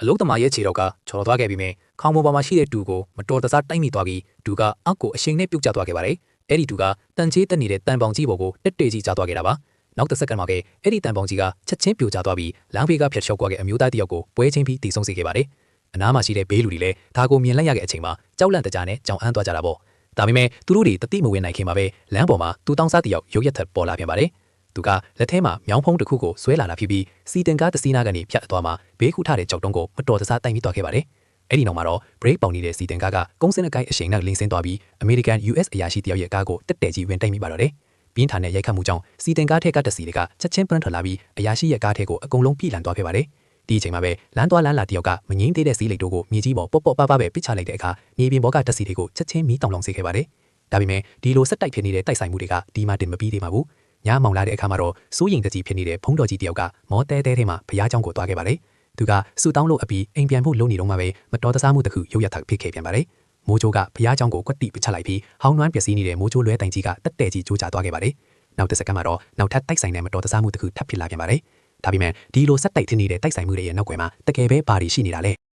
အလုတ်သမားရဲ့ခြေတော့ကချော်သွားခဲ့ပြီးမြဲခေါင်းပေါ်မှာရှိတဲ့တူကိုမတော်တဆတိုက်မိသွားပြီးတူကအောက်ကိုအရှိန်နဲ့ပြုတ်ကျသွားခဲ့ပါတယ်။အဲ့ဒီတူကတန်ချေးတက်နေတဲ့တန်ပေါင်ကြီးပေါ်ကိုတက်တေကြီးကျသွားခဲ့တာပါ။နောက်တစ်စက္ကန့်မှာအဲ့ဒီတန်ပေါင်ကြီးကချက်ချင်းပြိုကျသွားပြီးလမ်းဘေးကဖျက်ချောက်သွားတဲ့အမျိုးသားတစ်ယောက်ကိုပွဲချင်းပြီးတီဆုံးစေခဲ့ပါတယ်။အနားမှာရှိတဲ့ဘေးလူတွေလည်းဒါကိုမြင်လိုက်ရတဲ့အချိန်မှာကြောက်လန့်တကြားနဲ့ကြောင်အန်းသွားကြတာပေါ့။ဒါပေမဲ့သူတို့တွေတတိမဝင်နိုင်ခင်မှာပဲလမ်းပေါ်မှာတူတောင်းစားတစ်ယောက်ရုတ်ရက်ထက်ပေါ်လာပြန်ပါတယ်။သူကလက်ထဲမှာမြောင်းဖုံးတစ်ခုကိုဆွဲလာတာဖြစ်ပြီးစီတင်ကားတစ်စီးနားကနေဖြတ်သွားမှာဘေးခုထားတဲ့ကြောက်တုံးကိုမတော်တဆတိုက်မိသွားခဲ့ပါတယ်။အဲ့ဒီနောက်မှာတော့ break ပေါင်နေတဲ့စီတင်ကားကကုန်းစင်းအကိုက်အရှိန်နဲ့လင်းဆင်းသွားပြီး American US အရာရှိတယောက်ရဲ့ကားကိုတက်တယ်ကြီးဝင်တိုက်မိပါတော့တယ်။ပြင်းထန်တဲ့ရိုက်ခတ်မှုကြောင့်စီတင်ကားထက်ကတစီတွေကချက်ချင်းပန်းထွက်လာပြီးအရာရှိရဲ့ကားထဲကိုအကုန်လုံးပြိလန်သွားခဲ့ပါတယ်။ဒီအချိန်မှာပဲလမ်းသွားလမ်းလာတယောက်ကမငင်းသေးတဲ့စီးလိတ်တို့ကိုမြေကြီးပေါ်ပေါ့ပေါ့ပါပါပဲပစ်ချလိုက်တဲ့အခါမြေပြင်ပေါ်ကတက်စီတွေကိုချက်ချင်းမီးတောင်လောင်စေခဲ့ပါတယ်။ဒါပေမဲ့ဒီလိုဆက်တိုက်ဖြစ်နေတဲ့တိုက်ဆိုင်မှုတွေကဒီမှတင်မပြီးသေးပါဘူး။ညမောင်လာတဲ့အခါမှာတော့စိုးရင်တကြီးဖြစ်နေတဲ့ဖုံးတော်ကြီးတယောက်ကမောတဲတဲထဲမှာဘုရားကျောင်းကိုသွားခဲ့ပါတယ်။သူကဆူတောင်းလို့အပြီးအိမ်ပြန်ဖို့လုပ်နေတော့မှပဲမတော်တဆမှုတစ်ခုရုတ်ရက်ထဖြစ်ခဲ့ပြန်ပါတယ်။မိုးချိုးကဘုရားကျောင်းကိုကွက်တိပစ်ချလိုက်ပြီးဟောင်းနှွမ်းပျက်စီးနေတဲ့မိုးချိုးလွဲတိုင်ကြီးကတက်တဲကြီးကျိုးကျသွားခဲ့ပါတယ်။နောက်တစ်စက္ကန့်မှာတော့နောက်ထပ်တိုက်ဆိုင်တဲ့မတော်တဆမှုတစ်ခုထပ်ဖြစ်လာပြန်ပါတယ်။ဒါပေမဲ့ဒီလိုဆက်တိုက်ထင်းနေတဲ့တိုက်ဆိုင်မှုတွေရဲ့နောက်ွယ်မှာတကယ်ပဲဘာတွေရှိနေတာလဲ။